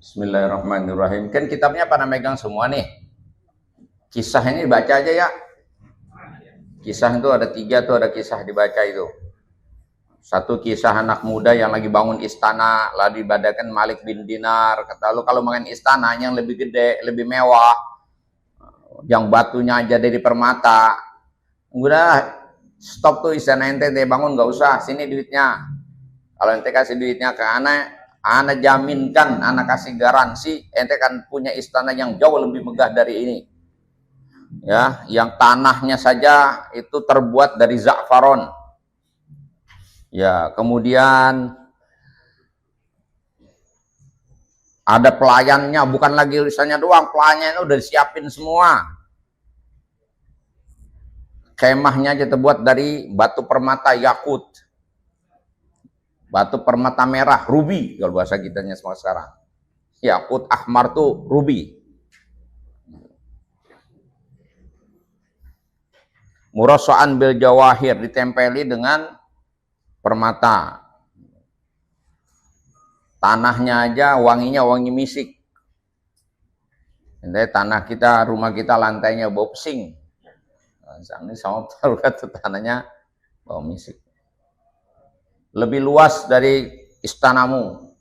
Bismillahirrahmanirrahim. Kan kitabnya pada megang semua nih. Kisah ini baca aja ya. Kisah itu ada 3 tuh, ada kisah dibaca itu. Satu kisah anak muda yang lagi bangun istana, lalu dibadakan Malik bin Dinar. Kata lu kalau main istana yang lebih gede, lebih mewah, yang batunya aja dari permata. Udah stop tuh istana ente bangun, nggak usah, sini duitnya. Kalau ente kasih duitnya ke anak jaminkan, anak kasih garansi, ente kan punya istana yang jauh lebih megah dari ini. Ya, yang tanahnya saja itu terbuat dari za'faron. Ya, kemudian ada pelayannya, bukan lagi urusannya doang, pelayannya udah disiapin semua. Kemahnya aja terbuat dari batu permata yakut. Batu permata merah, ruby kalau bahasa kitanya semua sekarang. Yakut ahmar tuh ruby. Murassa'an bil jawahir, ditempeli dengan permata. Tanahnya aja wanginya wangi misik. Ini tanah kita, rumah kita lantainya bau pesing. Ini sama tanahnya bau misik. Lebih luas dari istanamu.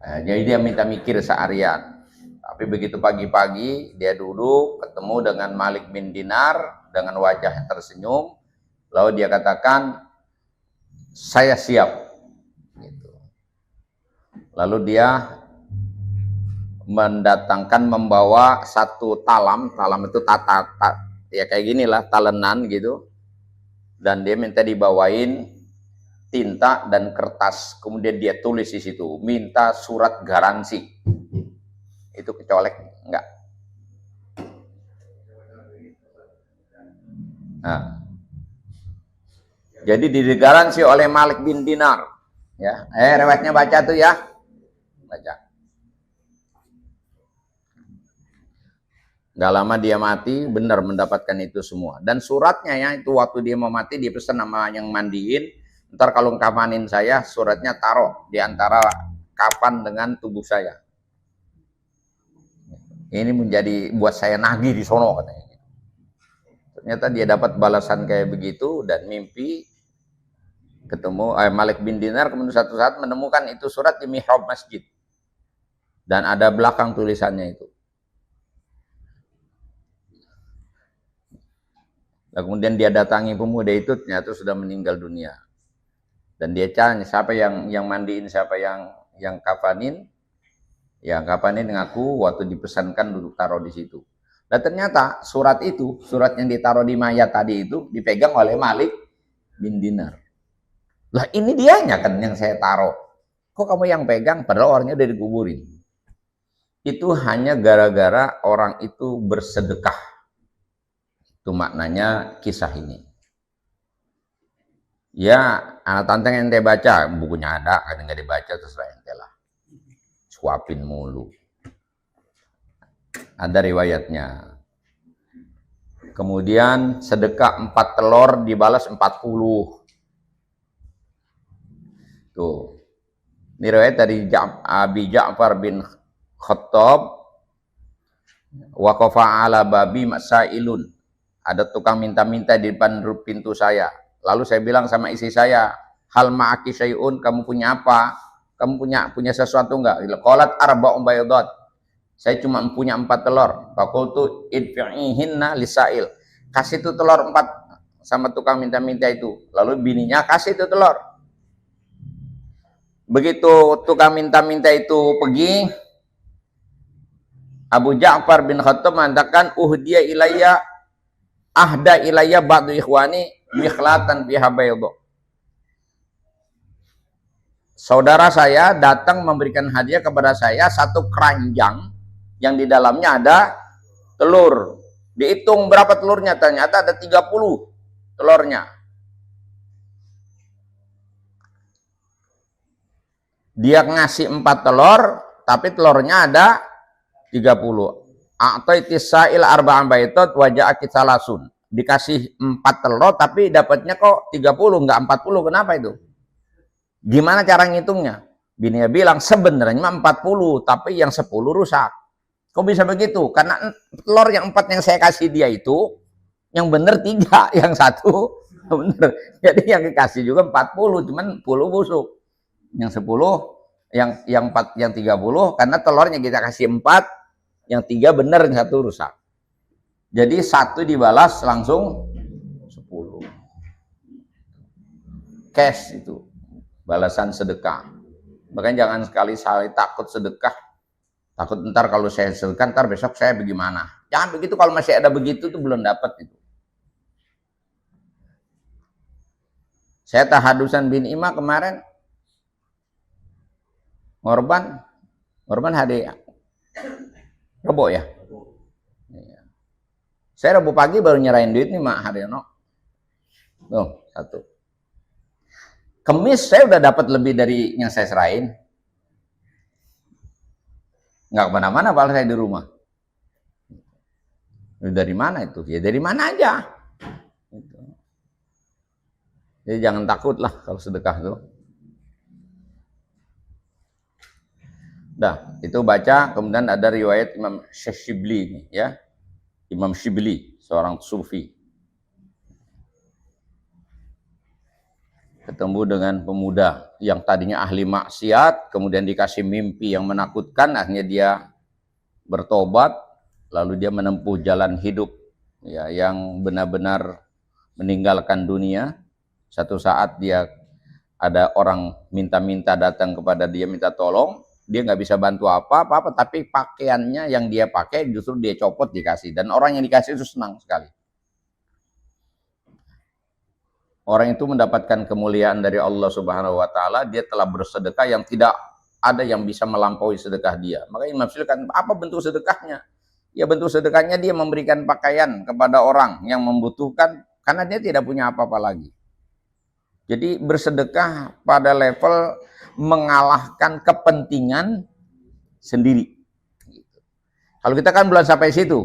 Jadi dia minta mikir seharian. Tapi begitu pagi-pagi dia duduk ketemu dengan Malik bin Dinar dengan wajah yang tersenyum. Lalu dia katakan, saya siap. Gitu. Lalu dia mendatangkan, membawa satu talam itu ya kayak gini lah, talenan gitu. Dan dia minta dibawain tinta dan kertas. Kemudian dia tulis di situ, minta surat garansi. Itu kecolek, enggak? Nah. Jadi digaransi oleh Malik bin Dinar. Ya, riwayatnya baca tuh ya. Baca. Gak lama dia mati, benar mendapatkan itu semua. Dan suratnya ya, itu waktu dia mau mati, dia pesan sama yang mandiin. Ntar kalau kafanin saya, suratnya taruh di antara kafan dengan tubuh saya. Ini menjadi buat saya nagih di sono katanya. Ternyata dia dapat balasan kayak begitu dan mimpi ketemu Malik bin Dinar. Kemudian satu saat menemukan itu surat di mihrab masjid. Dan ada belakang tulisannya itu. Lalu kemudian dia datangi pemuda itu, ternyata sudah meninggal dunia. Dan dia tanya siapa yang mandiin, siapa yang kafanin. Yang kafanin ngaku waktu dipesankan duduk taruh di situ. Dan ternyata surat yang ditaruh di mayat tadi itu dipegang oleh Malik bin Dinar. Lah ini dianya kan yang saya taruh. Kok kamu yang pegang? Padahal orangnya udah dikuburin. Itu hanya gara-gara orang itu bersedekah. Itu maknanya kisah ini. Ya, anak tanteng ente baca, bukunya ada, kadang nggak dibaca terserah ente lah. Suapin mulu. Ada riwayatnya. Kemudian sedekah 4 telur dibalas 40. Tuh. Ini riwayat dari Abi Ja'far bin Khattab. Waqafa ala babi masailun. Ada tukang minta-minta di depan pintu saya. Lalu saya bilang sama istri saya, hal ma'aki syai'un, kamu punya apa? Kamu punya sesuatu enggak? Qalat arba'un baydat. Saya cuma punya 4 telur. Faqultu idfi'ihinna lisail. Kasih itu telur 4 sama tukang minta-minta itu. Lalu bininya kasih itu telur. Begitu tukang minta-minta itu pergi, Abu Ja'far bin Khattab mengatakan ahda ilayya ba'du ikhwani mikhlatan biha bayda. Saudara saya datang memberikan hadiah kepada saya satu keranjang yang di dalamnya ada telur. Dihitung berapa telurnya, ternyata ada 30 telurnya. Dia ngasih 4 telur, tapi telurnya ada 30. A'taitis sa'il arba'an baitot waja'aki salasun. Dikasih 4 telur, tapi dapatnya kok 30, enggak 40. Kenapa itu? Gimana cara ngitungnya? Bininya bilang sebenarnya 40, tapi yang 10 rusak. Kok bisa begitu? Karena telur yang 4 yang saya kasih dia itu, yang benar 3, yang 1 benar. Jadi yang dikasih juga 40, cuman 10 busuk. Yang 10, yang 4, yang 30, karena telurnya kita kasih 4, yang 3 benar, yang 1 rusak. Jadi 1 dibalas langsung 10. Cash itu, balasan sedekah. Makanya jangan sekali-sekali takut sedekah. Takut ntar kalau saya sedekah, ntar besok saya bagaimana. Jangan begitu, kalau masih ada begitu tuh belum dapat itu. Saya tahadusan bin Ima kemarin. Ngorban hadiah. Rebo ya? Saya Rabu pagi baru nyerahin duit nih Mak Haryono. Tuh, 1. Kemis saya udah dapat lebih dari yang saya serahin. Nggak kemana-mana, paling saya di rumah. Dari mana itu? Ya dari mana aja. Jadi jangan takut lah kalau sedekah tuh. Nah, itu baca. Kemudian ada riwayat Imam Shibli, ya. Imam Shibli, seorang sufi. Ketemu dengan pemuda yang tadinya ahli maksiat, kemudian dikasih mimpi yang menakutkan, akhirnya dia bertobat, lalu dia menempuh jalan hidup ya, yang benar-benar meninggalkan dunia. Satu saat dia ada orang minta-minta datang kepada dia minta tolong, dia nggak bisa bantu apa-apa, tapi pakaiannya yang dia pakai justru dia copot dikasih, dan orang yang dikasih itu senang sekali. Orang itu mendapatkan kemuliaan dari Allah Subhanahu wa taala, dia telah bersedekah yang tidak ada yang bisa melampaui sedekah dia. Maka Imam Syukri kan, apa bentuk sedekahnya? Ya bentuk sedekahnya dia memberikan pakaian kepada orang yang membutuhkan karena dia tidak punya apa-apa lagi. Jadi bersedekah pada level mengalahkan kepentingan sendiri. Kalau kita kan belum sampai situ.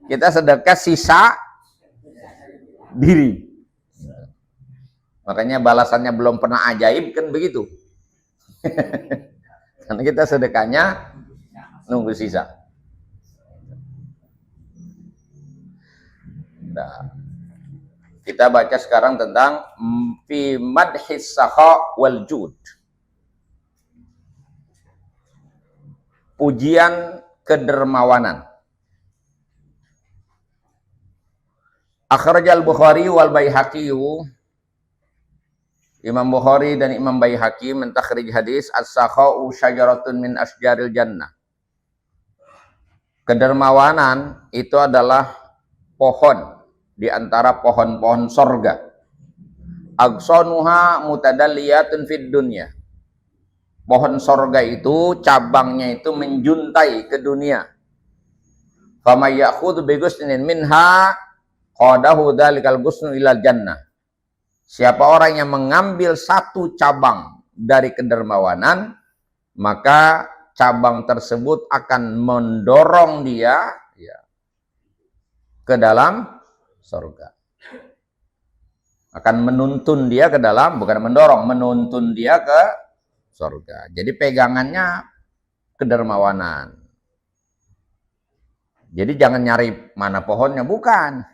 Kita sedekah sisa diri. Makanya balasannya belum pernah ajaib kan begitu. Karena kita sedekahnya nunggu sisa. Nah, kita baca sekarang tentang fi madhis sakha wal jud. Pujian kedermawanan. Akhrajal Bukhari wal Baihaqi. Imam Bukhari dan Imam Baihaqi mentakhrij hadis as-sakha'u syajaratun min asjaril jannah. Kedermawanan itu adalah pohon di antara pohon-pohon sorga. Agsonuha mutadalliyatun fid dunya. Pohon sorga itu cabangnya itu menjuntai ke dunia. Fama ya'khudhu bi ghusnin minha qadahu dzalikal ghusnu ilal jannah. Siapa orang yang mengambil satu cabang dari kedermawanan, maka cabang tersebut akan mendorong dia ya, ke dalam surga. Akan menuntun dia ke dalam, bukan mendorong, menuntun dia ke surga. Jadi pegangannya kedermawanan. Jadi jangan nyari mana pohonnya, bukan.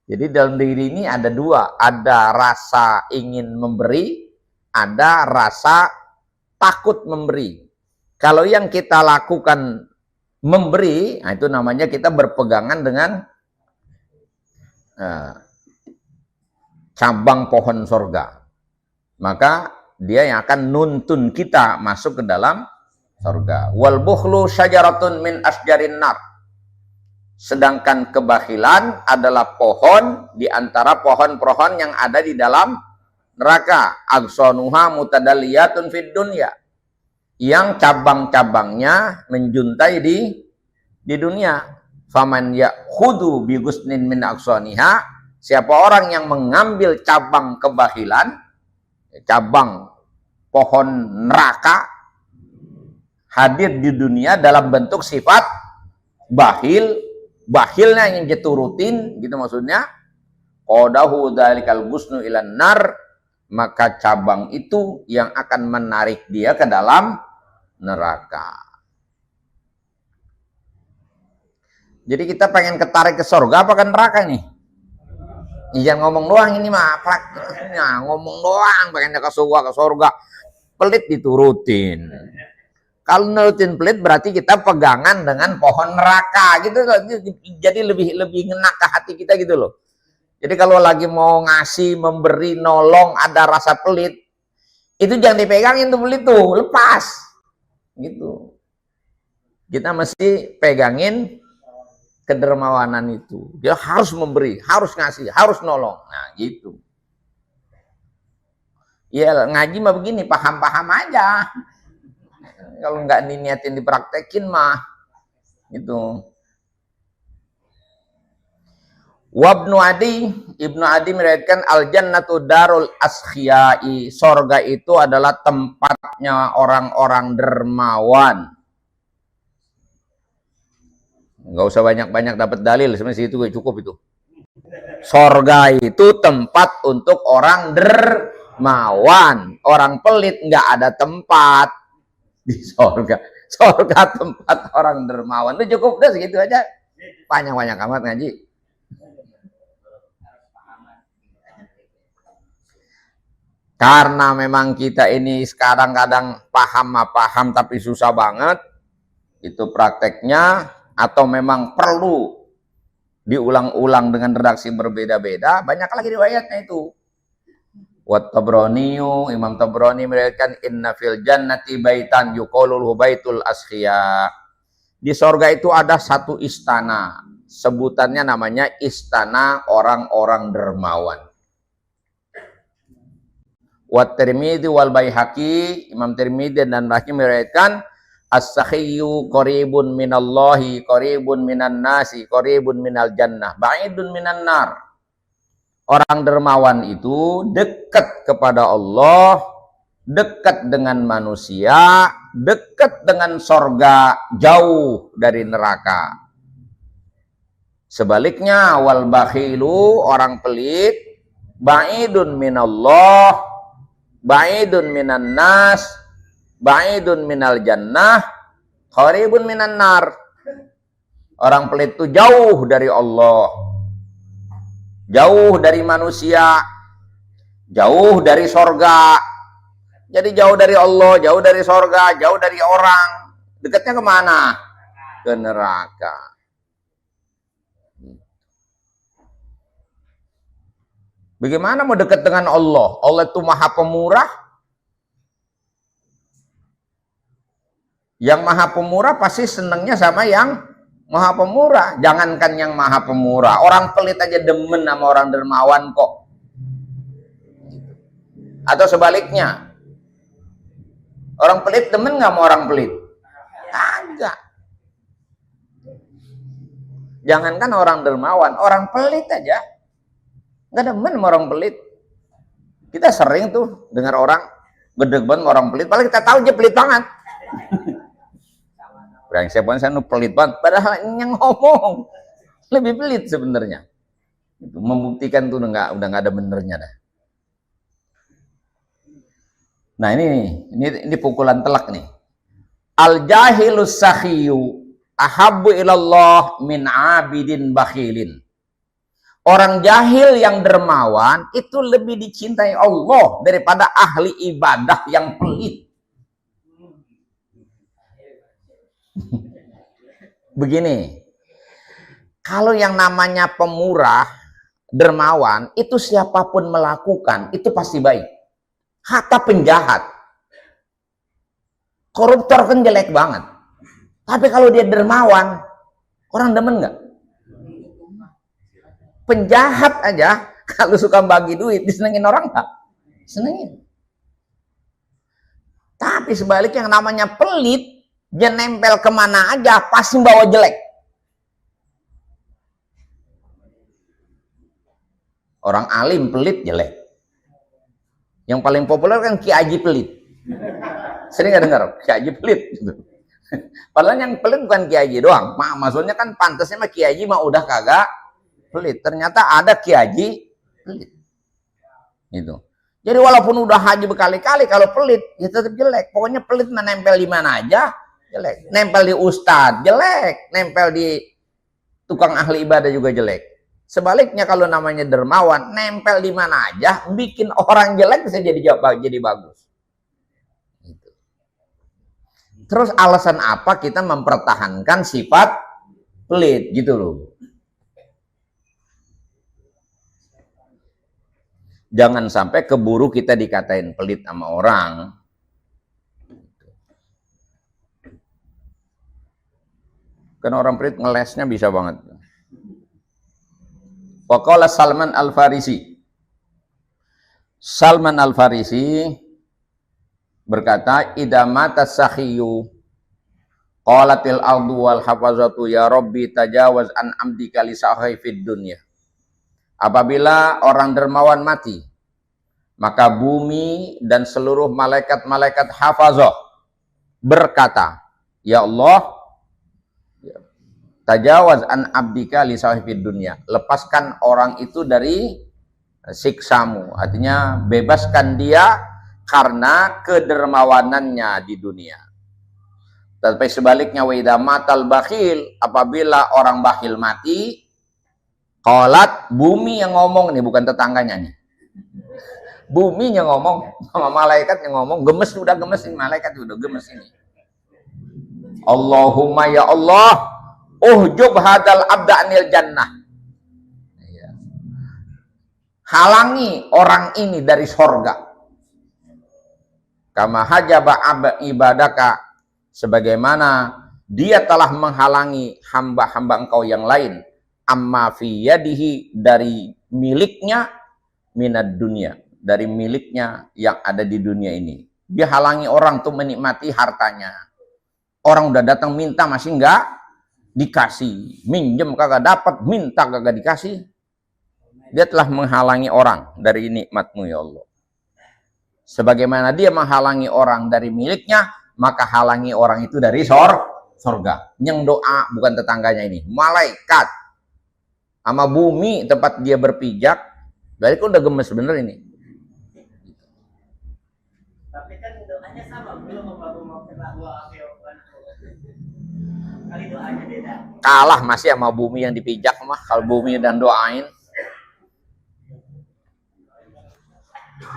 Jadi dalam diri ini ada dua, ada rasa ingin memberi, ada rasa takut memberi. Kalau yang kita lakukan memberi, nah itu namanya kita berpegangan dengan cabang pohon sorga. Maka dia yang akan nuntun kita masuk ke dalam sorga. Wal bukhlu syajaratun min asjarin nar. Sedangkan kebakilan adalah pohon di antara pohon-pohon yang ada di dalam neraka. Agsonuha mutadalliyatun fid dunya. Yang cabang-cabangnya menjuntai di dunia. Faman ya'khudhu bi ghusnin min agsoniha. Siapa orang yang mengambil cabang kebakilan, cabang pohon neraka, hadir di dunia dalam bentuk sifat bakhil, bakhilnya yang diturutin, gitu maksudnya. Qadahu dzalikal ghusnu ilan nar, maka cabang itu yang akan menarik dia ke dalam neraka. Jadi kita pengen ketarik ke surga apa ke neraka nih? Jangan ngomong doang ini mah, praktiknya ngomong doang pengennya ke surga. Pelit diturutin. Kalau nurutin pelit berarti kita pegangan dengan pohon neraka gitu loh. Jadi lebih ngena ke hati kita gitu loh. Jadi kalau lagi mau ngasih, memberi, nolong, ada rasa pelit, itu jangan dipegangin tuh pelit tuh, lepas. Gitu. Kita mesti pegangin kedermawanan itu. Dia harus memberi, harus ngasih, harus nolong. Nah, gitu. Ya ngaji mah begini, paham-paham aja. Kalau nggak diniatin dipraktekin mah, gitu. Wabnu Adi, Ibnu Adi meriwayatkan al-jannatu darul askhiyai. Sorga itu adalah tempatnya orang-orang dermawan. Nggak usah banyak-banyak dapat dalil, sebenarnya itu cukup itu. Sorga itu tempat untuk orang dermawan. Orang pelit nggak ada tempat di sorga. Sorga tempat orang dermawan. Itu cukup, udah segitu aja. Banyak-banyak amat ngaji. Karena memang kita ini sekarang kadang paham tapi susah banget. Itu prakteknya, atau memang perlu diulang-ulang dengan redaksi berbeda-beda. Banyak lagi riwayatnya itu. Wat Tabraniyu, Imam Tabrani meriwayatkan inna fil jannati baitan yuqalu baitul asqiya. Di sorga itu ada satu istana. Sebutannya namanya istana orang-orang dermawan. Wat Tirmidzi wal Baihaqi, Imam Tirmidzi dan Baihaqi meriwayatkan as-sakhiyyu qaribun minallahi qaribun minan nasi qaribun minal jannah ba'idun minan nar. Orang dermawan itu dekat kepada Allah, dekat dengan manusia, dekat dengan sorga, jauh dari neraka. Sebaliknya wal bakhilu, orang pelit, ba'idun minallah, ba'idun minan nas, ba'idun minal jannah, qaribun minan nar. Orang pelit itu jauh dari Allah, jauh dari manusia, jauh dari sorga. Jadi jauh dari Allah, jauh dari sorga, jauh dari orang. Dekatnya kemana? Ke neraka. Bagaimana mau dekat dengan Allah? Allah itu maha pemurah. Yang maha pemurah pasti senangnya sama yang maha pemurah. Jangankan yang maha pemurah, orang pelit aja demen sama orang dermawan kok. Atau sebaliknya, orang pelit demen nggak sama orang pelit? Agak. Jangankan orang dermawan, orang pelit aja nggak demen sama orang pelit. Kita sering tuh dengar orang gede banget orang pelit, padahal kita tahu dia pelit banget. Brengsek banget, saya pelit banget, padahal yang ngomong lebih pelit sebenarnya. Itu membuktikan tuh udah nggak ada benernya dah. Nah ini pukulan telak nih. Al jahilus sakhiyu ahabbu ilallah min abidin bakhilin. Orang jahil yang dermawan itu lebih dicintai Allah daripada ahli ibadah yang pelit. Begini, kalau yang namanya pemurah, dermawan, itu siapapun melakukan, itu pasti baik. Hatta penjahat. Koruptor kan jelek banget. Tapi kalau dia dermawan, orang demen nggak? Penjahat aja, kalau suka bagi duit, disenengin orang nggak? Senengin. Tapi sebaliknya yang namanya pelit, dia nempel kemana aja, pasti bawa jelek. Orang alim pelit jelek. Yang paling populer kan Ki Haji pelit. Sering nggak dengar Ki Haji pelit? Padahal yang pelit bukan Ki Haji doang. Maksudnya kan pantasnya mah Ki Haji mah udah kagak pelit. Ternyata ada Ki Haji pelit. Gitu. Jadi walaupun udah haji berkali-kali, kalau pelit, ya tetap jelek. Pokoknya pelit menempel di mana aja, jelek. Nempel di ustadz, jelek. Nempel di tukang ahli ibadah juga jelek. Sebaliknya kalau namanya dermawan, nempel di mana aja, bikin orang jelek bisa jadi bagus. Terus alasan apa kita mempertahankan sifat pelit gitu loh. Jangan sampai keburu kita dikatain pelit sama orang. Karena orang pelit ngelesnya bisa banget. Waqala Salman Al-Farisi. Salman Al-Farisi berkata, idza mata sakhiyu qalatil ardu wal hafazatu ya rabbi tajawaz an amdika li sahi fid dunya. Apabila orang dermawan mati, maka bumi dan seluruh malaikat-malaikat hafazah berkata, ya Allah, tajawaz an abdika li sahifid dunya, lepaskan orang itu dari siksamu, artinya bebaskan dia karena kedermawanannya di dunia. Tapi sebaliknya, wa idza matal bakhil, apabila orang bakhil mati, qalat, bumi yang ngomong nih, bukan tetangganya nih. Bumi yang ngomong sama malaikat yang ngomong, gemes, udah gemes ini, malaikat udah gemes ini. Allahumma ya Allah, uhjub hadal abda anil jannah. Halangi orang ini dari sorga. Kama hajaba ibadaka, sebagaimana dia telah menghalangi hamba-hamba engkau yang lain, amma fi yadihi, dari miliknya, minad dunia, dari miliknya yang ada di dunia ini. Dia halangi orang tuh menikmati hartanya. Orang udah datang minta masih enggak dikasih, minjem kagak dapat, minta kagak dikasih. Dia telah menghalangi orang dari nikmatmu ya Allah. Sebagaimana dia menghalangi orang dari miliknya, maka halangi orang itu dari sorga. Yang doa bukan tetangganya ini, malaikat sama bumi tempat dia berpijak. Dari itu udah gemes bener ini. Tapi kan doanya sama, belum kali doanya beda. Kalah masih sama bumi yang dipijak mah, kalau bumi dan doain.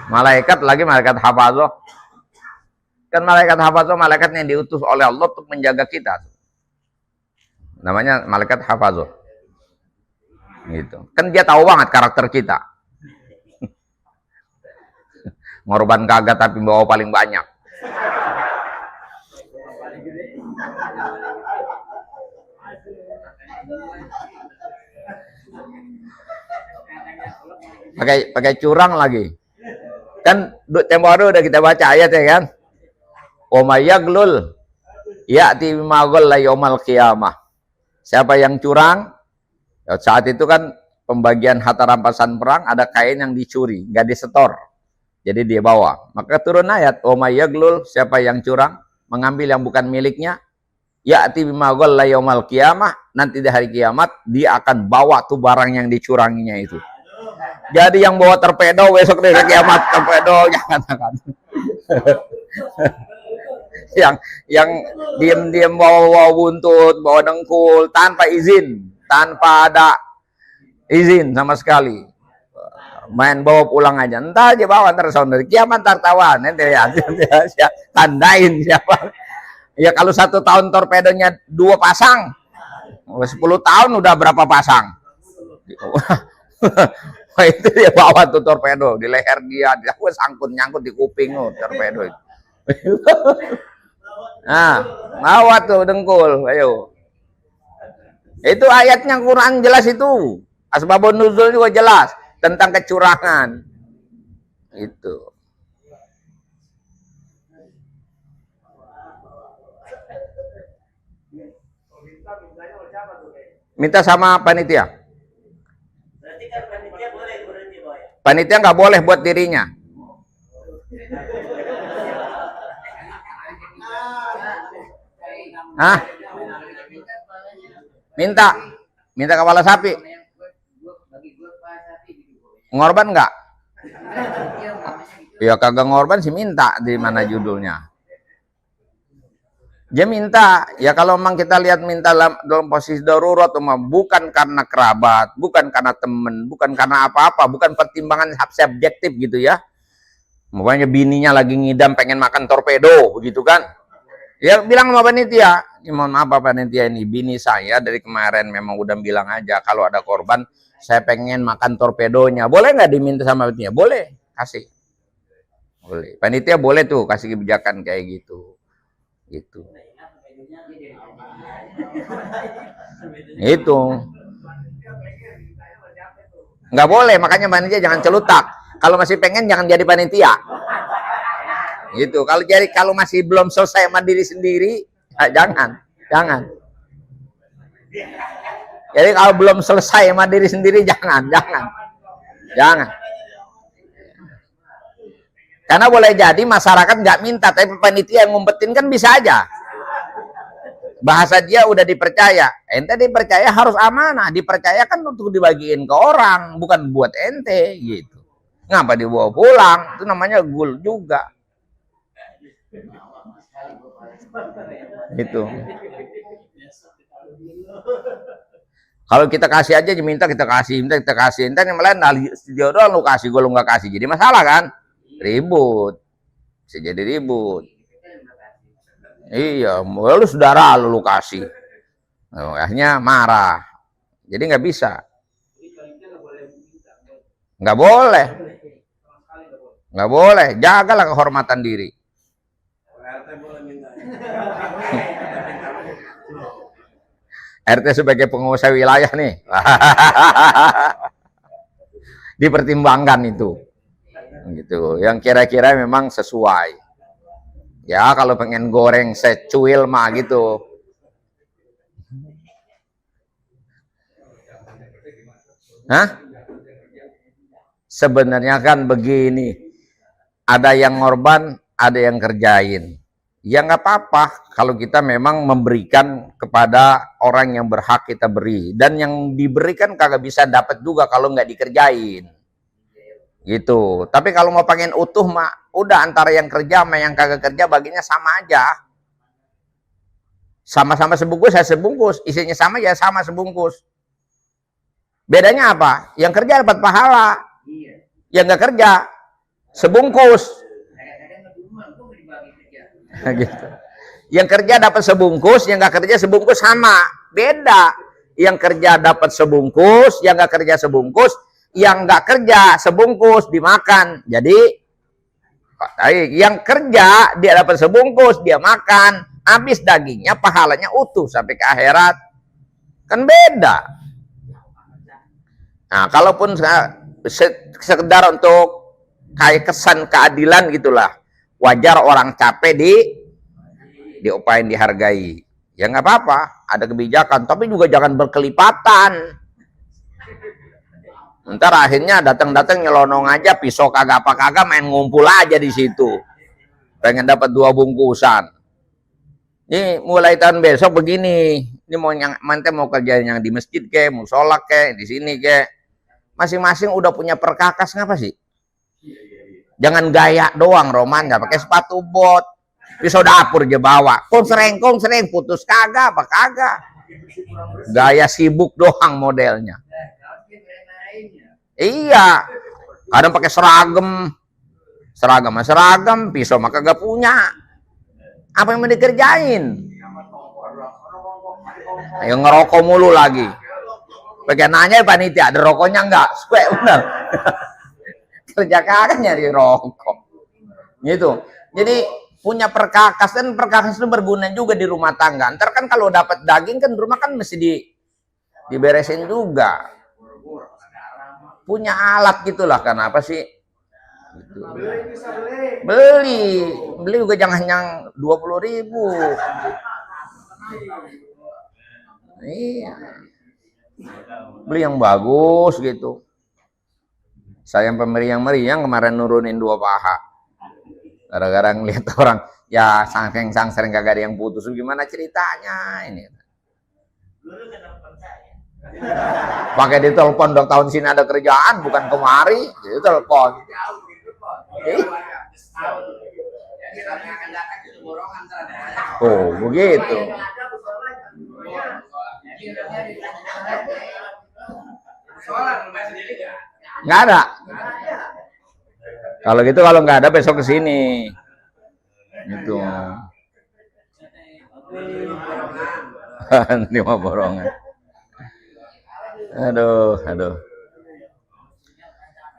Malaikat lagi, malaikat hafazah. Kan malaikat hafazah, malaikat yang diutus oleh Allah untuk menjaga kita. Namanya malaikat hafazah. Gitu. Kan dia tahu banget karakter kita. Ngorban kagak tapi bawa paling banyak. Pakai curang lagi. Kan tempo hari udah kita baca ayat ya kan. Wa may yaglul ya'ti bima ghalla yaumal qiyamah. Siapa yang curang? Saat itu kan pembagian harta rampasan perang, ada kain yang dicuri, nggak disetor. Jadi dia bawa. Maka turun ayat, wa may yaglul, siapa yang curang, mengambil yang bukan miliknya, ya'ti bima ghalla yaumal qiyamah, nanti di hari kiamat dia akan bawa tuh barang yang dicuranginya itu. Jadi yang bawa torpedo besok dari kiamat, torpedo jangan. yang diam-diam bawa buntut, bawa dengkul tanpa izin, tanpa ada izin sama sekali, main bawa pulang aja, entah aja bawa, ntar dari kiamat ntar tawan, nanti ya tandain siapa. Ya kalau 1 tahun torpedonya 2 pasang, 10 tahun udah berapa pasang? Itu dia bawa tuh torpedo di leher dia sangkut nyangkut di kuping tuh torpedo itu. Nah, bawa tuh dengkul, ayo. Itu ayatnya Quran jelas itu. Asbabun nuzul juga jelas tentang kecurangan. Itu. Minta sama panitia. Panitia nggak boleh buat dirinya. Hah? Minta kepala sapi. Ngorban nggak? Ya kagak ngorban sih minta, di mana judulnya. Dia minta, ya kalau memang kita lihat minta dalam posisi darurat, bukan karena kerabat, bukan karena temen, bukan karena apa-apa, bukan pertimbangan subjektif gitu ya. Makanya bininya lagi ngidam pengen makan torpedo, begitu kan? Ya bilang sama panitia, mohon maaf Pak panitia, ini bini saya dari kemarin memang udah bilang aja kalau ada korban, saya pengen makan torpedonya. Boleh nggak diminta sama panitia? Boleh, kasih. Boleh. Panitia boleh tuh kasih kebijakan kayak gitu. Gitu. Itu. Nggak boleh, makanya panitia jangan celutak. Kalau masih pengen jangan jadi panitia. Gitu. Kalau masih belum selesai sama diri sendiri, jangan. Jadi kalau belum selesai sama diri sendiri jangan. Karena boleh jadi masyarakat nggak minta, tapi panitia yang ngumpetin kan bisa aja. Bahasa dia udah dipercaya. Ente dipercaya harus amanah. Dipercaya kan untuk dibagiin ke orang, bukan buat ente gitu. Ngapa dibawa pulang? Itu namanya gul juga. Itu. Kalau kita kasih aja diminta kita kasih, Entar yang lain dia doang lu kasih, gue lu nggak kasih. Jadi masalah kan? Ribut. Bisa jadi ribut. Iya, lu saudara lu kasih. Akhirnya marah. Jadi nggak bisa. Nggak boleh. Jagalah kehormatan diri. RT sebagai pengusaha wilayah nih. Dipertimbangkan itu. Gitu. Yang kira-kira memang sesuai. Ya, kalau pengen goreng secuil mah gitu. Hah? Sebenarnya kan begini. Ada yang ngorban, ada yang kerjain. Ya nggak apa-apa kalau kita memang memberikan kepada orang yang berhak kita beri. Dan yang diberikan kagak bisa dapat juga kalau nggak dikerjain. Gitu. Tapi kalau mau pengen utuh mah, udah antara yang kerja sama yang kagak kerja baginya sama aja. Sama-sama sebungkus, saya sebungkus. Isinya sama ya sama sebungkus. Bedanya apa? Yang kerja dapat pahala. Yang nggak kerja sebungkus. Gitu. Yang kerja dapat sebungkus, yang nggak kerja sebungkus sama. Beda. Yang kerja dapat sebungkus, yang nggak kerja sebungkus, yang nggak kerja sebungkus dimakan. Jadi yang kerja dia dapat sebungkus, dia makan, habis dagingnya pahalanya utuh sampai ke akhirat. Kan beda. Nah, kalaupun sekedar untuk kayak kesan keadilan gitulah. Wajar orang capek diupain, dihargai. Ya nggak apa-apa, ada kebijakan, tapi juga jangan berkelipatan. Ntar akhirnya datang-datang nyelonong aja, pisau kagak apa kagak, main ngumpul aja di situ. Pengen dapat 2 bungkusan. Ini mulai tahun besok begini. Ini manten mau kerja yang di masjid ke, mau sholat ke, di sini ke. Masing-masing udah punya perkakas, ngapa sih? Jangan gaya doang, Roman, nggak pakai sepatu bot, pisau dapur aja bawa, kong sereng putus kagak, apa kagak, gaya sibuk doang modelnya. Iya, kadang pakai seragam, pisau mah kagak punya, apa yang mau dikerjain? Ayo ngerokok mulu lagi, bagian nanya panitia ada rokoknya nggak? Supaya bener. Kerja kagak nyari rokok gitu. Jadi punya perkakas, dan perkakas itu berguna juga di rumah tangga. Ntar kan kalau dapat daging kan rumah kan mesti diberesin juga. Punya alat gitulah, kenapa sih gitu. Beli juga jangan yang 20.000. Iya, beli yang bagus gitu. Saya yang pemeriang kemarin nurunin 2 paha. Gara-gara ngeliat orang, ya sering kagak ada yang putus. Gimana ceritanya ini? Pakai ditelepon dong, tahun sini ada kerjaan, bukan kemari. Jadi telepon. Oh, begitu. Nggak ada. Kalau gitu kalau nggak ada besok ke sini. Gitu. Ini mah borongan. Aduh.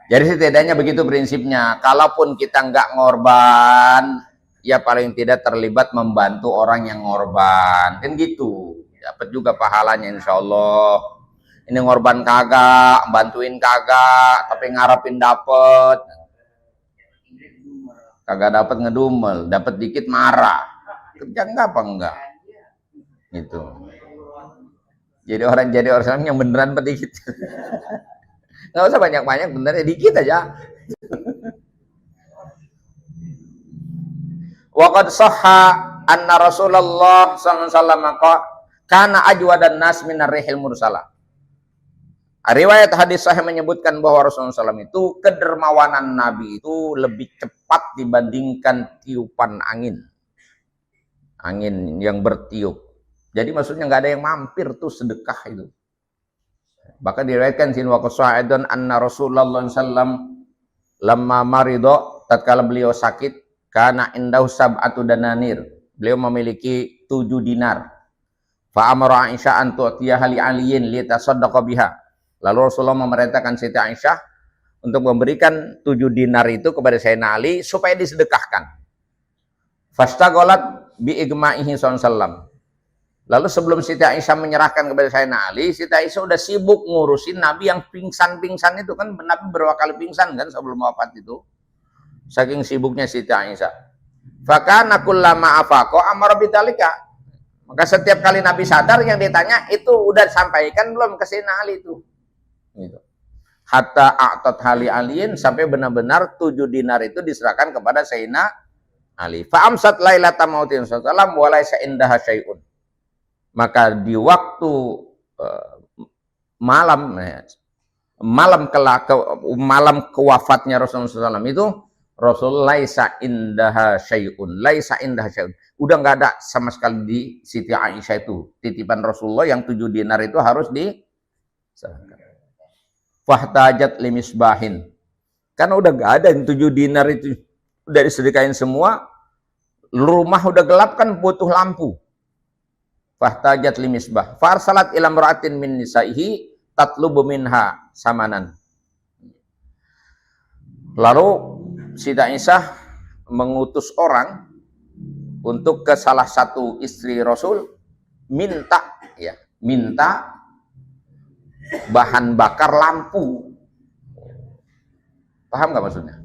Jadi setidaknya begitu prinsipnya. Kalaupun kita nggak ngorban, ya paling tidak terlibat membantu orang yang ngorban. Kan gitu. Dapat juga pahalanya insya Allah. Ini ngorban kagak, bantuin kagak, tapi ngarepin dapet. Kagak dapet ngedumel, dapet dikit marah. Kerja enggak apa enggak? Gitu. Jadi orang yang beneran pedikit. Nggak usah banyak-banyak, benernya dikit aja. Wa qad sahha anna Rasulullah sallallahu alaihi wasallam kana ajwadan nas minar rihil mursalah. Riwayat hadis sahih menyebutkan bahwa Rasulullah SAW itu kedermawanan Nabi itu lebih cepat dibandingkan tiupan angin. Angin yang bertiup. Jadi maksudnya nggak ada yang mampir tuh sedekah itu. Bahkan diriwayatkan sin wa qasa'idun anna Rasulullah sallam lamma marido, tatkala beliau sakit, kana indahu sab'atu dananir. Beliau memiliki 7 dinar. Fa amara Aisyah an tu'tiyaha li aliyin li tasaddaqa biha. Lalu Rasulullah memerintahkan Siti Aisyah untuk memberikan 7 dinar itu kepada Sayyidina Ali supaya disedekahkan. Fastaghalat bi igma'ihi sallallahu. Lalu sebelum Siti Aisyah menyerahkan kepada Sayyidina Ali, Siti Aisyah udah sibuk ngurusin Nabi yang pingsan-pingsan itu kan. Nabi berapa kali pingsan kan sebelum wafat itu. Saking sibuknya Siti Aisyah. Fakana kullama afaqa amara bidzalika. Maka setiap kali Nabi sadar yang ditanya itu udah sampaikan belum ke Sayyidina Ali itu. Gitu. Hatta a'tat hali aliin, sampai benar-benar 7 dinar itu diserahkan kepada Sayyidina Ali. Fa'amsat lailata mautin sallam wa laisa indaha syai'un. Maka di waktu malam kewafatnya Rasulullah SAW itu Rasul laisa indaha syai'un, udah nggak ada sama sekali di Siti Aisyah itu titipan Rasulullah yang 7 dinar itu harus diserahkan. Fahtajat limisbahin, karena udah nggak ada yang 7 dinar itu udah disedekain semua, rumah udah gelap kan butuh lampu. Fahtajat limisbah, farsalat ila imra'atin min nisaihi tatlubu minha samanan. Lalu Siti Aisyah mengutus orang untuk ke salah satu istri Rasul minta bahan bakar lampu. Paham nggak maksudnya?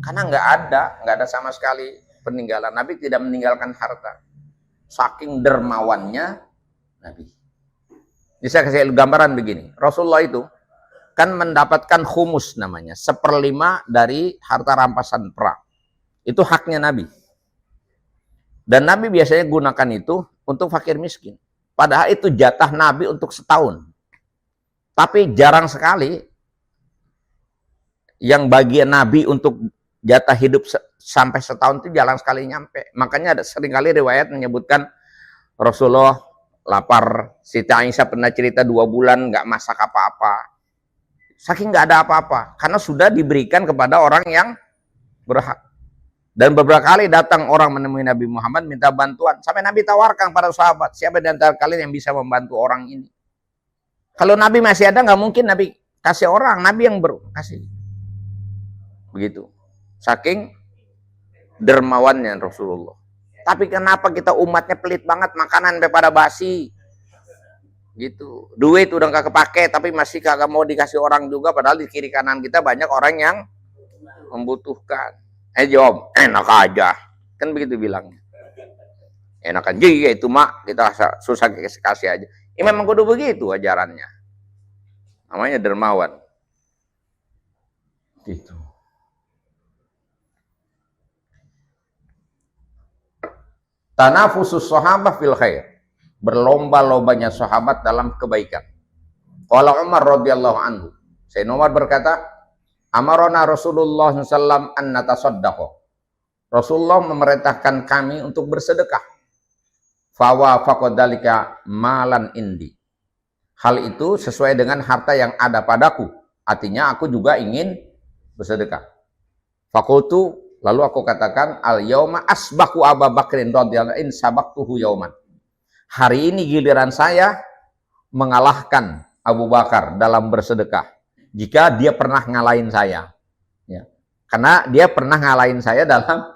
Karena nggak ada sama sekali peninggalan. Nabi tidak meninggalkan harta. Saking dermawannya Nabi. Ini saya kasih gambaran begini. Rasulullah itu kan mendapatkan khumus namanya, 1/5 dari harta rampasan perang. Itu haknya Nabi. Dan Nabi biasanya gunakan itu untuk fakir miskin. Padahal itu jatah Nabi untuk setahun. Tapi jarang sekali yang bagian Nabi untuk jatah hidup sampai setahun itu jarang sekali nyampe. Makanya ada seringkali riwayat menyebutkan Rasulullah lapar. Siti Aisyah pernah cerita 2 bulan nggak masak apa-apa. Saking nggak ada apa-apa. Karena sudah diberikan kepada orang yang berhak. Dan beberapa kali datang orang menemui Nabi Muhammad minta bantuan. Sampai Nabi tawarkan para sahabat, siapa di antara kalian yang bisa membantu orang ini? Kalau Nabi masih ada, nggak mungkin Nabi kasih orang. Nabi yang kasih. Begitu. Saking dermawannya Rasulullah. Tapi kenapa kita umatnya pelit banget, makanan sampai pada basi? Gitu. Duit udah nggak kepake, tapi masih kagak mau dikasih orang juga. Padahal di kiri kanan kita banyak orang yang membutuhkan. Jawab, enak aja. Kan begitu bilangnya. Enak aja ya itu mak, kita susah kasih aja. Ya memang kudu begitu ajarannya. Namanya dermawan. Gitu. Tanafusus sahabah fil khair. Berlomba-lombanya sahabat dalam kebaikan. Qala Umar radhiyallahu anhu. Sayyidina Umar berkata, Amarona Rasulullah SAW an natasaddaqo. Rasulullah memerintahkan kami untuk bersedekah. Fawa faqadalika malan indi. Hal itu sesuai dengan harta yang ada padaku. Artinya aku juga ingin bersedekah. Fakultu, lalu aku katakan, al yauma asbaku Abu Bakrin radhiyallahu anhu sabaqtuhu yauman. Hari ini giliran saya mengalahkan Abu Bakar dalam bersedekah. Jika dia pernah ngalahin saya. Ya. Karena dia pernah ngalahin saya dalam,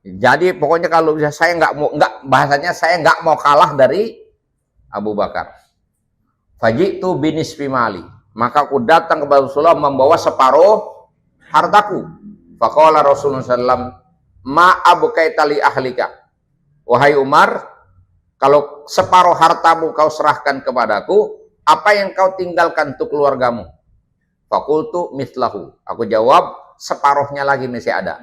jadi pokoknya kalau saya bahasanya saya nggak mau kalah dari Abu Bakar. Fajitu binisfi mali. Maka aku datang kepada Rasulullah membawa separuh hartaku. Faqala Rasulullah SAW, ma abqaita li ahlika. Wahai Umar, kalau separuh hartamu kau serahkan kepadaku, apa yang kau tinggalkan untuk keluargamu? Fakultu mislahu. Aku jawab, separuhnya lagi masih ada.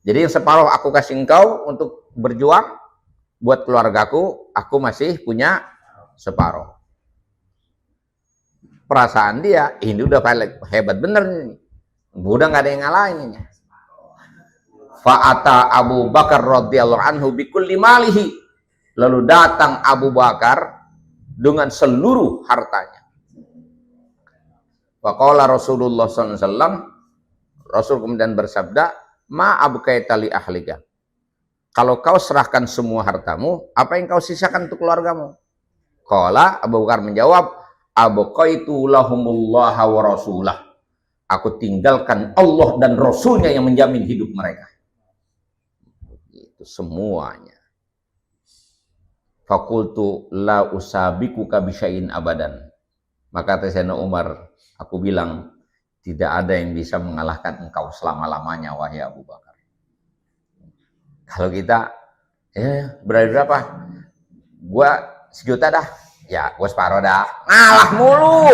Jadi yang separuh aku kasih engkau untuk berjuang buat keluargaku, aku masih punya separuh. Perasaan dia, ini udah hebat bener nih. Udah nggak ada yang ngalahin ini. Fa'ata Abu Bakar radhiyallahu anhu bikulli malihi. Lalu datang Abu Bakar dengan seluruh hartanya. Faqala Rasulullah SAW, Rasul kemudian bersabda, ma abqaita li ahlika. Kalau kau serahkan semua hartamu, apa yang kau sisakan untuk keluargamu? Qala, Abu Bakar menjawab, abqaitu lahumullah wa rasulah. Aku tinggalkan Allah dan Rasulnya yang menjamin hidup mereka. Itu semuanya. Fakultu la usabikuka bisyai'in abadan. Maka Sayyidina Umar, aku bilang, tidak ada yang bisa mengalahkan engkau selama-lamanya, wahai Abu Bakar. Kalau kita, berani berapa? Gua 1 juta dah. Ya, gua separuh dah. Ngalah mulu.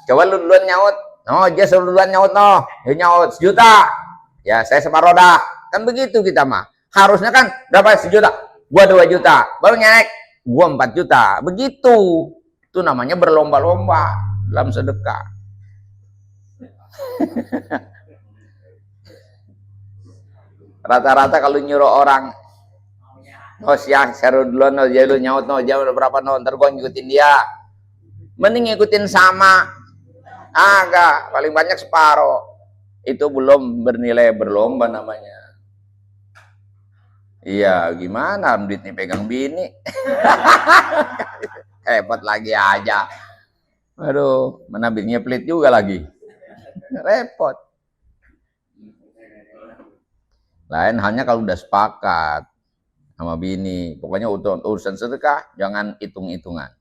Coba lu duluan nyaut. No, dia duluan nyaut, no. Dia nyaut 1 juta. Ya, saya separuh dah. Kan begitu kita mah. Harusnya kan berapa 1 juta? Gua 2 juta. Baru naik. Gua 4 juta. Begitu. Itu namanya berlomba-lomba dalam sedekah. Rata-rata kalau nyuruh orang, no siang, seru duluan, no, dia lu nyaut, no, dia udah berapa, no, ntar gua ngikutin dia. Mending ngikutin sama. Agak, paling banyak separuh. Itu belum bernilai berlomba namanya. Iya, gimana duitnya pegang bini? Repot lagi aja. Aduh, mana bininya pelit juga lagi. Repot. Lain halnya kalau udah sepakat sama bini. Pokoknya urusan sedekah, jangan hitung-hitungan.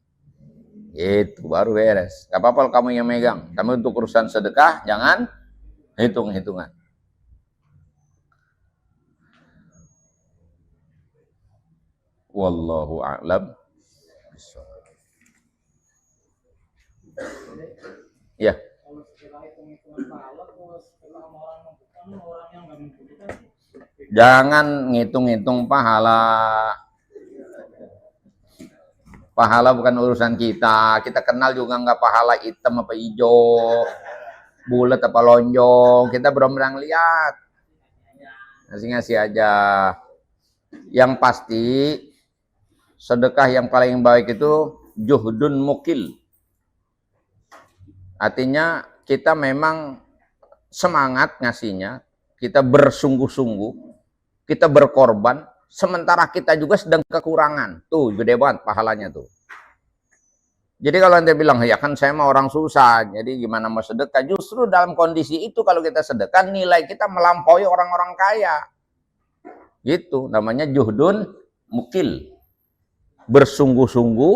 Itu baru beres. Gak apa-apa kamu yang megang. Kamu untuk urusan sedekah, jangan hitung-hitungan. Wallahu a'lam. Ya. Jangan ngitung-ngitung pahala. Pahala bukan urusan kita. Kita kenal juga nggak pahala hitam apa hijau, bulat apa lonjong. Kita belum pernah lihat. Ngasih-ngasih aja. Yang pasti sedekah yang paling baik itu juhdun mukil. Artinya kita memang semangat ngasihnya, kita bersungguh-sungguh, kita berkorban, sementara kita juga sedang kekurangan. Tuh, gede banget pahalanya tuh. Jadi kalau anda bilang, ya kan saya mah orang susah, jadi gimana mau sedekah? Justru dalam kondisi itu kalau kita sedekah, nilai kita melampaui orang-orang kaya. Gitu, namanya juhdun mukil. Bersungguh-sungguh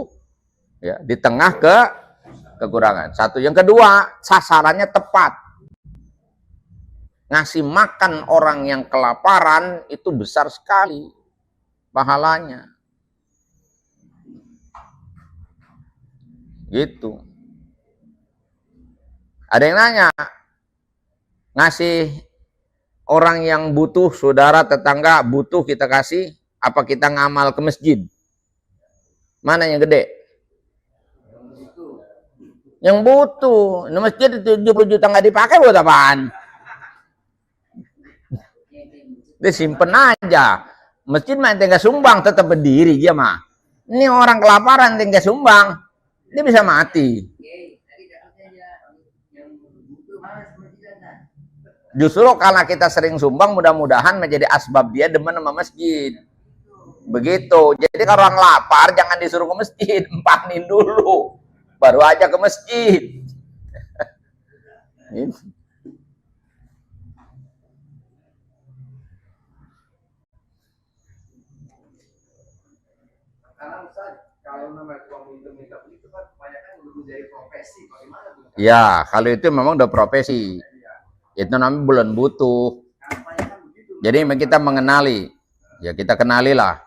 ya, di tengah kekurangan. Satu. Yang kedua, sasarannya tepat. Ngasih makan orang yang kelaparan itu besar sekali pahalanya. Gitu. Ada yang nanya, ngasih orang yang butuh, saudara, tetangga butuh kita kasih, apa kita ngamal ke masjid? Mana yang gede? Yang butuh. Ini masjid 70 juta nggak dipakai buat apaan? Disimpen aja. Masjid mah ente nggak sumbang tetap berdiri dia mah. Ini orang kelaparan ente nggak sumbang, dia bisa mati. Justru karena kita sering sumbang, mudah-mudahan menjadi asbab dia demen sama masjid. Begitu. Jadi kalau orang lapar jangan disuruh ke masjid, empanin dulu, baru aja ke masjid. Karena Ustaz, kalau namanya uang minta itu kan kebanyakan udah menjadi profesi. Bagaimana tuh? Ya, kalau itu memang udah profesi. Itu namanya bulan butuh. Jadi kita mengenali. Ya kita kenali lah.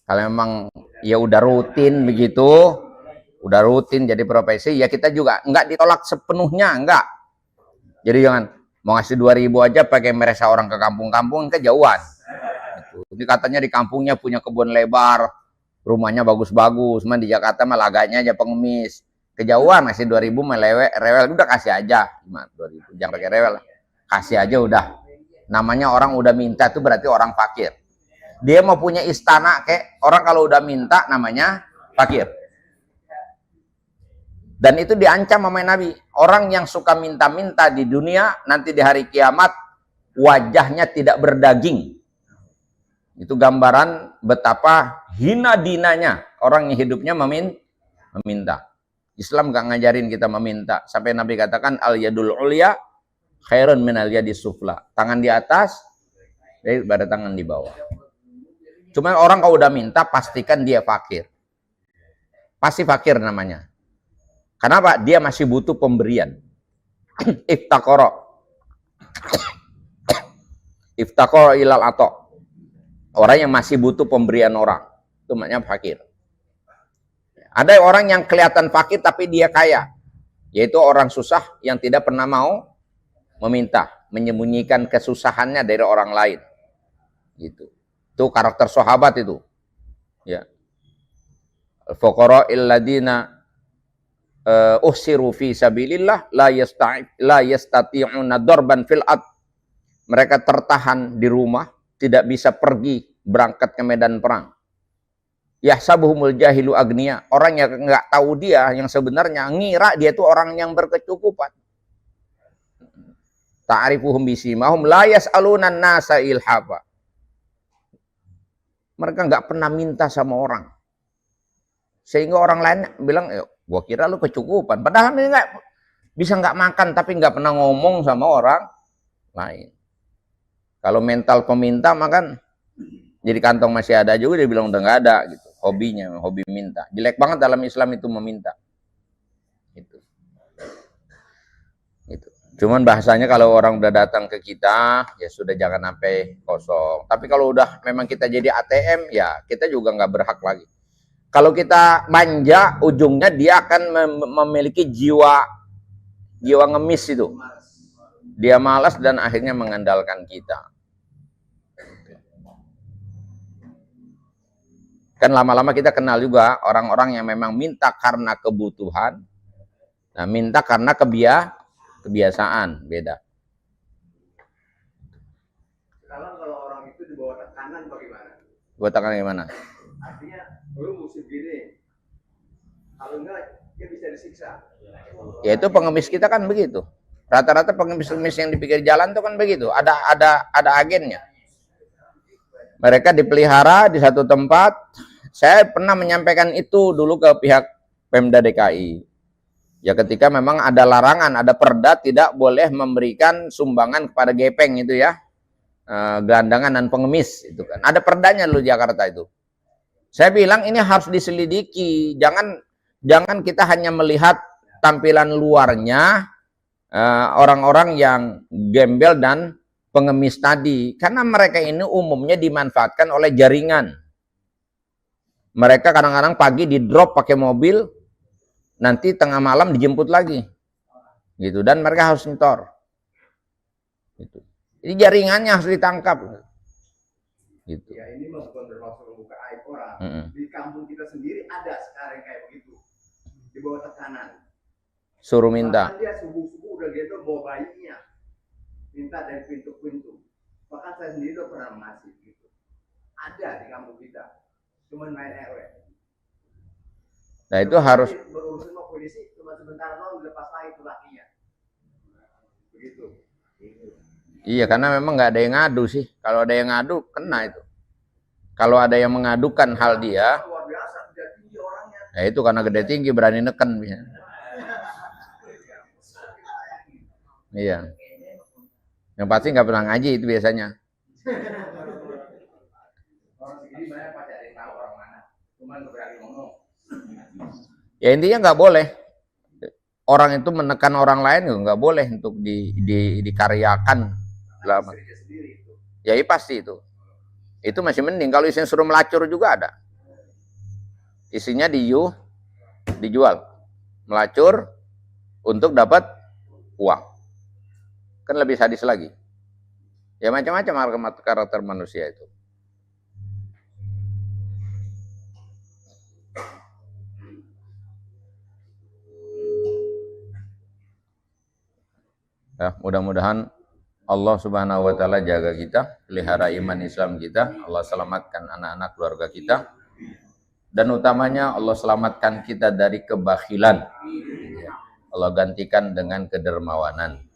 Kalau memang ya udah rutin begitu, udah rutin jadi profesi, ya kita juga enggak ditolak sepenuhnya, enggak. Jadi jangan mau ngasih 2.000 aja pakai meresa orang ke kampung-kampung, kejauhan. Ini katanya di kampungnya punya kebun lebar, rumahnya bagus-bagus, cuman di Jakarta malah agaknya aja pengemis. Kejauhan ngasih 2.000 melewek, rewel, udah kasih aja. 2.000, jangan pakai rewel. Kasih aja udah. Namanya orang udah minta itu berarti orang fakir. Dia mau punya istana kayak orang kalau udah minta namanya fakir. Dan itu diancam sama Nabi. Orang yang suka minta-minta di dunia nanti di hari kiamat wajahnya tidak berdaging. Itu gambaran betapa hina dinanya orang yang hidupnya meminta. Islam gak ngajarin kita meminta. Sampai Nabi katakan al yadul ulya khairun minal yadis sufla. Tangan di atas daripada tangan di bawah. Cuma orang kalau udah minta pastikan dia fakir. Pasti fakir namanya. Kenapa? Dia masih butuh pemberian. Iftakoro ilal ato. Orang yang masih butuh pemberian orang. Itu namanya fakir. Ada orang yang kelihatan fakir tapi dia kaya. Yaitu orang susah yang tidak pernah mau meminta. Menyembunyikan kesusahannya dari orang lain. Gitu. Itu karakter sahabat itu. Ya. Al-fuqara illadina uhsiru fi sabilillah la yastati'una darban fil ard. Mereka tertahan di rumah, tidak bisa pergi berangkat ke medan perang. Yahsabuhumul jahilu agniya. Orang yang enggak tahu dia yang sebenarnya ngira dia itu orang yang berkecukupan. Ta'rifuhum bisimahum la yas'aluna an-nasa ilhafa. Mereka enggak pernah minta sama orang. Sehingga orang lain bilang, gua kira lu kecukupan. Padahal ini bisa nggak makan, tapi nggak pernah ngomong sama orang lain. Kalau mental peminta, makan jadi kantong masih ada juga, dia bilang udah nggak ada. Gitu. Hobinya, hobi minta. Jelek banget dalam Islam itu meminta. Gitu. Gitu. Cuman bahasanya kalau orang udah datang ke kita, ya sudah jangan sampai kosong. Tapi kalau udah memang kita jadi ATM, ya kita juga nggak berhak lagi. Kalau kita manja, ujungnya dia akan memiliki jiwa ngemis itu. Dia malas dan akhirnya mengandalkan kita. Kan lama-lama kita kenal juga orang-orang yang memang minta karena kebutuhan. Nah, minta karena kebiasaan, beda. Kalau orang itu di bawah tekanan bagaimana? Buat tekanan gimana? Artinya lu mesti gini, kalau enggak dia bisa disiksa. Ya itu pengemis kita kan begitu. Rata-rata pengemis-pengemis yang di pinggir jalan itu kan begitu. Ada agennya. Mereka dipelihara di satu tempat. Saya pernah menyampaikan itu dulu ke pihak Pemda DKI. Ya ketika memang ada larangan, ada perda tidak boleh memberikan sumbangan kepada gepeng itu ya, gelandangan dan pengemis itu kan. Ada perdanya dulu Jakarta itu. Saya bilang ini harus diselidiki, jangan kita hanya melihat tampilan luarnya orang-orang yang gembel dan pengemis tadi, karena mereka ini umumnya dimanfaatkan oleh jaringan. Mereka kadang-kadang pagi di drop pakai mobil, nanti tengah malam dijemput lagi, gitu, dan mereka harus nyetor. Gitu. Jadi jaringannya harus ditangkap. Gitu. Ya ini bukan bermaksud membuka aib orang. Di kampung kita sendiri ada sekarang kayak begitu, di bawah tekanan. suruh minta. Bahkan dia subuh-subuh udah gitu bawa bayinya, minta dari pintu ke pintu. Bahkan saya sendiri udah pernah ngasih gitu. Ada di kampung kita, cuman main RW. Nah itu harus, berurusan sama polisi, cuma sebentar doang dilepas lagi tuh lakinya. Begitu. iya karena memang nggak ada yang ngadu sih. Kalau ada yang ngadu kena itu. Kalau ada yang mengadukan hal dia, Luar biasa, dia tinggi orangnya. ya itu karena gede tinggi berani neken. Iya. Yang pasti nggak pernah ngaji itu biasanya. Orang segini banyak pada ada yang tahu orang mana, cuman berani ngomong. Ya intinya nggak boleh. Orang itu menekan orang lain nggak boleh untuk dikaryakan. Istrinya sendiri itu. Ya iya pasti itu. Itu masih mending. Kalau isinya suruh melacur juga ada. Isinya dijual. Melacur untuk dapat uang. Kan lebih sadis lagi. Ya macam-macam karakter manusia itu. Ya, mudah-mudahan Allah Subhanahu wa taala jaga kita, pelihara iman Islam kita, Allah selamatkan anak-anak keluarga kita, dan utamanya Allah selamatkan kita dari kebakhilan. Allah gantikan dengan kedermawanan.